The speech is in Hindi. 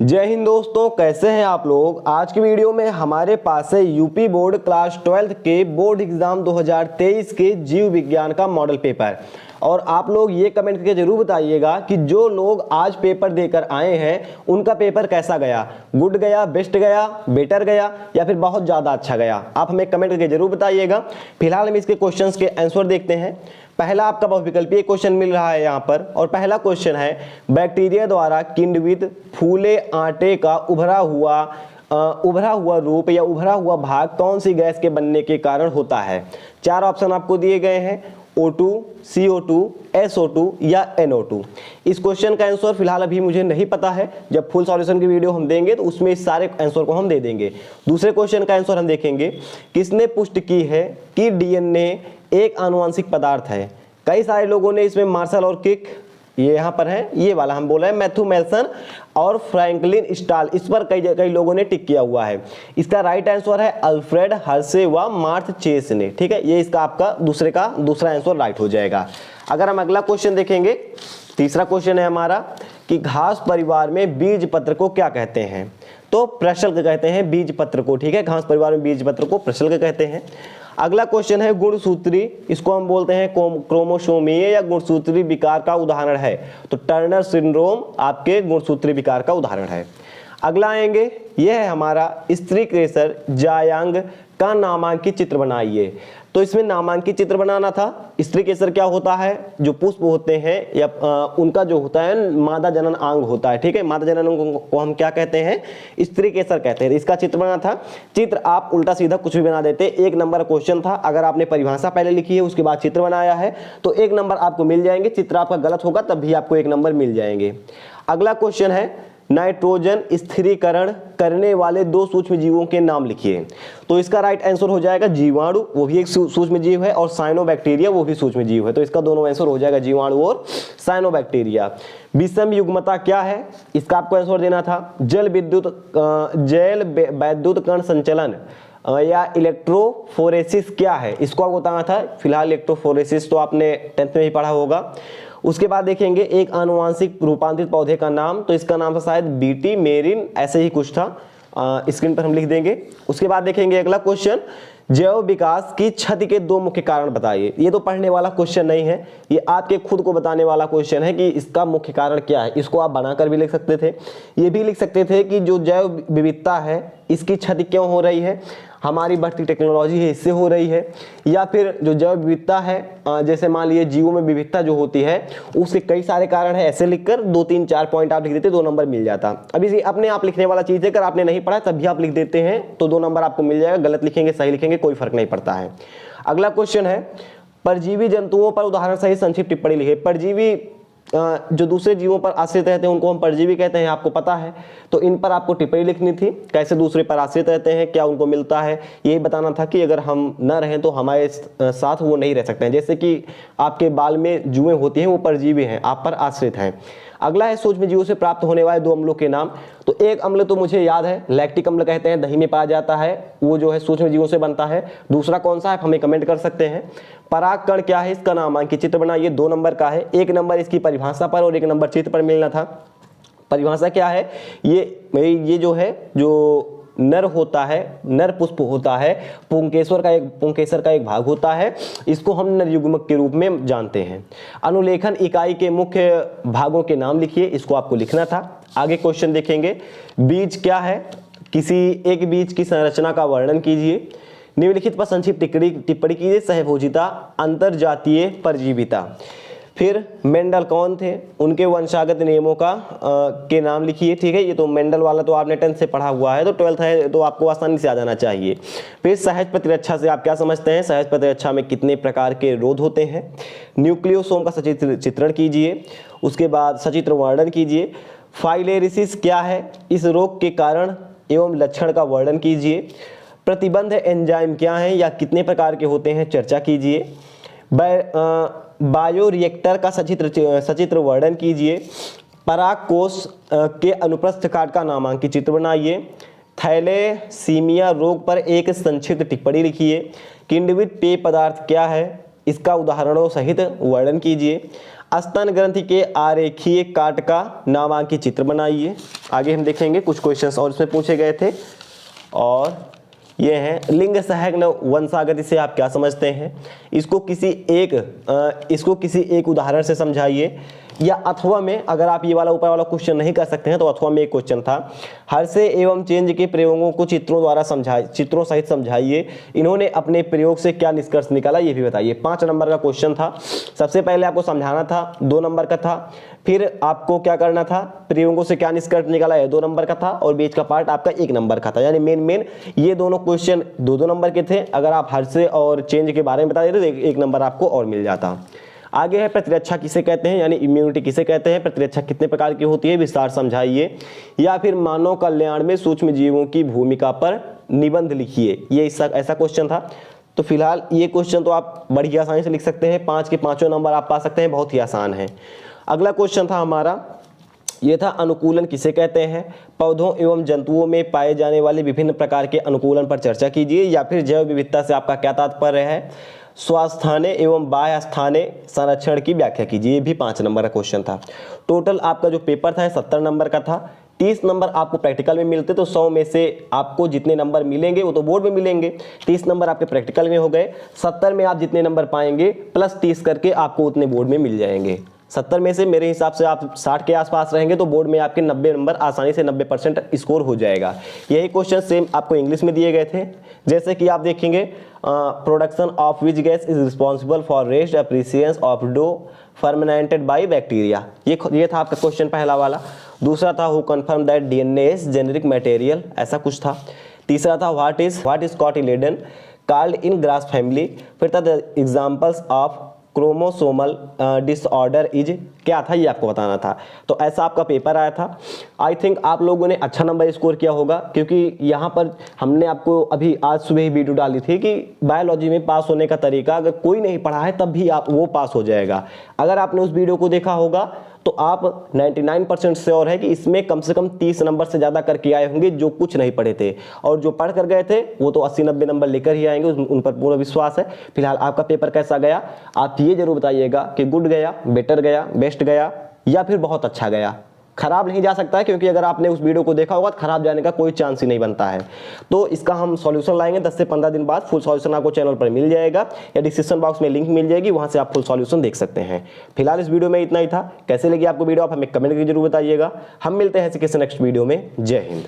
जय हिंद दोस्तों, कैसे हैं आप लोग। आज की वीडियो में हमारे पास है यूपी बोर्ड क्लास 12 के बोर्ड एग्जाम 2023 के जीव विज्ञान का मॉडल पेपर। और आप लोग ये कमेंट करके जरूर बताइएगा कि जो लोग आज पेपर देकर आए हैं उनका पेपर कैसा गया, गुड गया, बेस्ट गया, बेटर गया या फिर बहुत ज़्यादा अच्छा गया। आप हमें कमेंट करके जरूर बताइएगा। फिलहाल हम इसके क्वेश्चंस के आंसर देखते हैं। पहला आपका बहुविकल्पीय क्वेश्चन मिल रहा है यहाँ पर, और पहला क्वेश्चन है बैक्टीरिया द्वारा किण्वित फूले आटे का उभरा हुआ रूप या उभरा हुआ भाग कौन सी गैस के बनने के कारण होता है। चार ऑप्शन आपको दिए गए हैं, O2, CO2, SO2 या NO2। इस क्वेश्चन का आंसर फिलहाल अभी मुझे नहीं पता है, जब फुल सॉल्यूशन की वीडियो हम देंगे तो उसमें इस सारे आंसर को हम दे देंगे। दूसरे क्वेश्चन का आंसर हम देखेंगे, किसने पुष्टि की है कि DNA एक आनुवंशिक पदार्थ है। कई सारे लोगों ने इसमें मार्शल और किक, ये यहाँ पर है, ये वाला हम बोल रहे हैं मैथ्यू मेल्सन और फ्रैंकलिन स्टाल, इस पर कई लोगों ने टिक किया हुआ है। इसका राइट आंसर है अल्फ्रेड हर्शे व मार्थ चेस ने। ठीक है, ये इसका आपका दूसरा आंसर राइट हो जाएगा। अगर हम अगला क्वेश्चन देखेंगे, तीसरा क्वेश्चन है हमारा कि घास परिवार में बीज पत्र को क्या कहते हैं। तो प्रशल्क कहते हैं बीज पत्र को। ठीक है, घास परिवार में बीज पत्र को प्रशल्क कहते हैं। अगला क्वेश्चन है गुणसूत्री, इसको हम बोलते हैं क्रोमोसोमीय या गुणसूत्री विकार का उदाहरण है। तो टर्नर सिंड्रोम आपके गुणसूत्री विकार का उदाहरण है। अगला आएंगे, यह है हमारा स्त्री केसर जायांग का नामांकित चित्र बनाइए। तो इसमें नामांकित चित्र बनाना था। स्त्री केसर क्या होता है, जो पुष्प होते हैं या उनका जो होता है मादा जनन अंग होता है। ठीक है, मादा जनन अंग को हम क्या कहते हैं, स्त्री केसर कहते हैं। इसका चित्र बनाना था। चित्र आप उल्टा सीधा कुछ भी बना देते, 1 नंबर क्वेश्चन था। अगर आपने परिभाषा पहले लिखी है उसके बाद चित्र बनाया है तो 1 नंबर आपको मिल जाएंगे। चित्र आपका गलत होगा तब भी आपको 1 नंबर मिल जाएंगे। अगला क्वेश्चन है नाइट्रोजन स्थिरीकरण करने वाले 2 सूक्ष्म जीवों के नाम लिखिए। तो इसका राइट आंसर हो जाएगा जीवाणु, वो भी एक सूक्ष्म जीव है, और साइनोबैक्टीरिया, वो भी सूक्ष्म जीव है। तो इसका दोनों आंसर हो जाएगा जीवाणु और साइनोबैक्टीरिया। विषम युग्मता क्या है, इसका आपको आंसर देना था। जल वैद्युत कण संचलन या इलेक्ट्रोफोरेसिस क्या है, इसको आपको बताना था। फिलहाल इलेक्ट्रोफोरेसिस तो आपने 10th में ही पढ़ा होगा। उसके बाद देखेंगे एक आनुवांशिक रूपांतरित पौधे का नाम, तो इसका नाम था शायद बीटी मेरिन, ऐसे ही कुछ था। स्क्रीन पर हम लिख देंगे। उसके बाद देखेंगे अगला क्वेश्चन, जैव विकास की क्षति के 2 मुख्य कारण बताइए। ये तो पढ़ने वाला क्वेश्चन नहीं है, ये आपके खुद को बताने वाला क्वेश्चन है कि इसका मुख्य कारण क्या है। इसको आप बनाकर भी लिख सकते थे। ये भी लिख सकते थे कि जो जैव विविधता है इसकी क्षति क्यों हो रही है, हमारी बढ़ती टेक्नोलॉजी है इससे हो रही है, या फिर जो जैव विविधता है जैसे मान लीजिए जीवों में विविधता जो होती है उसके कई सारे कारण है। ऐसे लिखकर 2 3 4 पॉइंट आप लिख देते, 2 नंबर मिल जाता। अब इसे अपने आप लिखने वाला चीज है, अगर आपने नहीं पढ़ा तब भी आप लिख देते हैं तो 2 नंबर आपको मिल जाएगा। गलत लिखेंगे सही लिखेंगे कोई फर्क नहीं पड़ता है। अगला क्वेश्चन है परजीवी जंतुओं पर उदाहरण सहित संक्षिप्त टिप्पणी लिखे। परजीवी जो दूसरे जीवों पर आश्रित रहते हैं उनको हम परजीवी कहते हैं, आपको पता है। तो इन पर आपको टिप्पणी लिखनी थी, कैसे दूसरे पर आश्रित रहते हैं, क्या उनको मिलता है। यही बताना था कि अगर हम न रहें तो हमारे साथ वो नहीं रह सकते हैं। जैसे कि आपके बाल में जुएं होती हैं, वो परजीवी हैं, आप पर आश्रित हैं। अगला है सूक्ष्म जीवों से प्राप्त होने वाले 2 अम्लों के नाम। तो एक अम्ल तो मुझे याद है, लैक्टिक अम्ल कहते हैं, दही में पाया जाता है, वो जो है सूक्ष्म जीवों से बनता है। दूसरा कौन सा है हमें कमेंट कर सकते हैं। परागकण क्या है, इसका नामांकित चित्र बनाइए। 2 नंबर का है, 1 नंबर इसकी परिभाषा पर और 1 नंबर चित्र पर मिलना था। परिभाषा क्या है, ये जो है जो नर होता है, नर पुष्प होता है, पुंकेसर का एक भाग होता है, इसको हम नर युग्मक के रूप में जानते हैं। अनुलेखन इकाई के मुख्य भागों के नाम लिखिए, इसको आपको लिखना था। आगे क्वेश्चन देखेंगे, बीज क्या है, किसी एक बीज की संरचना का वर्णन कीजिए। निम्नलिखित पर संक्षिप्त टिप्पणी कीजिए। सहभोजिता, अंतरजातीय परजीविता। फिर मेंडल कौन थे, उनके वंशागत नियमों के नाम लिखिए। ठीक है, ये तो मेंडल वाला तो आपने 10th से पढ़ा हुआ है, तो 12th है तो आपको आसानी से आ जाना चाहिए। फिर सहज प्रतिरक्षा से आप क्या समझते हैं, सहज प्रतिरक्षा में कितने प्रकार के रोध होते हैं। न्यूक्लियोसोम का सचित्र चित्रण कीजिए। उसके बाद सचित्र वर्णन कीजिए। फाइलेरिसिस क्या है, इस रोग के कारण एवं लक्षण का वर्णन कीजिए। प्रतिबंध एंजाइम क्या हैं या कितने प्रकार के होते हैं, चर्चा कीजिए। बायोरिएक्टर का सचित्र वर्णन कीजिए। परागकोश के अनुप्रस्थ काट का नामांकित चित्र बनाइए। थैलेसीमिया रोग पर एक संक्षिप्त टिप्पणी लिखिए। किण्वित पेय पदार्थ क्या है, इसका उदाहरणों सहित वर्णन कीजिए। स्तन ग्रंथि के आरेखीय काट का नामांकित चित्र बनाइए। आगे हम देखेंगे कुछ क्वेश्चंस और इसमें पूछे गए थे, और ये हैं लिंग सहगन वंशागति से आप क्या समझते हैं। इसको किसी एक उदाहरण से समझाइए, या अथवा में अगर आप ये वाला ऊपर वाला क्वेश्चन नहीं कर सकते हैं तो अथवा में एक क्वेश्चन था, हर्षे एवं चेंज के प्रयोगों को चित्रों सहित समझाइए। इन्होंने अपने प्रयोग से क्या निष्कर्ष निकाला ये भी बताइए। 5 नंबर का क्वेश्चन था। सबसे पहले आपको समझाना था, 2 नंबर का था। फिर आपको क्या करना था, प्रयोगों से क्या निष्कर्ष निकाला है 2 नंबर का था, और बीच का पार्ट आपका 1 नंबर का था। यानी मेन ये दोनों क्वेश्चन 2-2 नंबर के थे। अगर आप हर्षे और चेंज के बारे में बता देते तो 1 नंबर आपको और मिल जाता। आगे है प्रतिरक्षा किसे कहते हैं, यानी इम्यूनिटी किसे कहते हैं, प्रतिरक्षा कितने प्रकार की होती है विस्तार समझाइए। या फिर मानव कल्याण में सूक्ष्म जीवों की भूमिका पर निबंध लिखिए। ये ऐसा क्वेश्चन था। तो फिलहाल ये क्वेश्चन तो आप बड़ी आसानी से लिख सकते हैं, 5 के 5 नंबर आप पा सकते हैं, बहुत ही आसान है। अगला क्वेश्चन था हमारा, ये था अनुकूलन किसे कहते हैं। पौधों एवं जंतुओं में पाए जाने वाले विभिन्न प्रकार के अनुकूलन पर चर्चा कीजिए। या फिर जैव विविधता से आपका क्या तात्पर्य है। स्वास्थाने एवं बाह्य स्थाने संरक्षण की व्याख्या कीजिए। ये भी 5 नंबर का क्वेश्चन था। टोटल आपका जो पेपर था 70 नंबर का था। 30 नंबर आपको प्रैक्टिकल में मिलते, तो 100 में से आपको जितने नंबर मिलेंगे वो तो बोर्ड में मिलेंगे। 30 नंबर आपके प्रैक्टिकल में हो गए, 70 में आप जितने नंबर पाएंगे प्लस 30 करके आपको उतने बोर्ड में मिल जाएंगे। 70 में से मेरे हिसाब से आप 60 के आसपास रहेंगे तो बोर्ड में आपके 90 नंबर आसानी से 90% स्कोर हो जाएगा। यही क्वेश्चन सेम आपको इंग्लिश में दिए गए थे। जैसे कि आप देखेंगे, production of which gas is responsible for rest appearance of dough fermented by bacteria. ये था आपका क्वेश्चन पहला वाला। दूसरा था who confirm that DNA is generic material, ऐसा कुछ था। तीसरा था what is cotyledon called in grass family. फिर था the examples of chromosomal disorder is, क्या था ये आपको बताना था। तो ऐसा आपका पेपर आया था। आई थिंक आप लोगों ने अच्छा नंबर स्कोर किया होगा, क्योंकि यहाँ पर हमने आपको अभी आज सुबह ही वीडियो डाली थी कि बायोलॉजी में पास होने का तरीका, अगर कोई नहीं पढ़ा है तब भी आप वो पास हो जाएगा। अगर आपने उस वीडियो को देखा होगा तो आप 99% श्योर है कि इसमें कम से कम 30 नंबर से ज़्यादा करके आए होंगे जो कुछ नहीं पढ़े थे, और जो पढ़ कर गए थे वो तो 80-90 नंबर लेकर ही आएंगे, उन पर पूरा विश्वास है। फिलहाल आपका पेपर कैसा गया आप ये जरूर बताइएगा कि गुड गया, बेटर गया, बेस्ट गया, या फिर बहुत अच्छा गया। खराब नहीं जा सकता है, क्योंकि अगर आपने उस वीडियो को देखा होगा तो खराब जाने का कोई चांस ही नहीं बनता है। तो इसका हम सॉल्यूशन लाएंगे 10 से 15 दिन बाद। फुल सॉल्यूशन आपको चैनल पर मिल जाएगा, या डिस्क्रिप्शन बॉक्स में लिंक मिल जाएगी, वहां से आप फुल सॉल्यूशन देख सकते हैं। फिलहाल इस वीडियो में इतना ही था। कैसे लगी आपको वीडियो आप हमें कमेंट करके जरूर बताइएगा। हम मिलते हैं किसी नेक्स्ट वीडियो में। जय हिंद।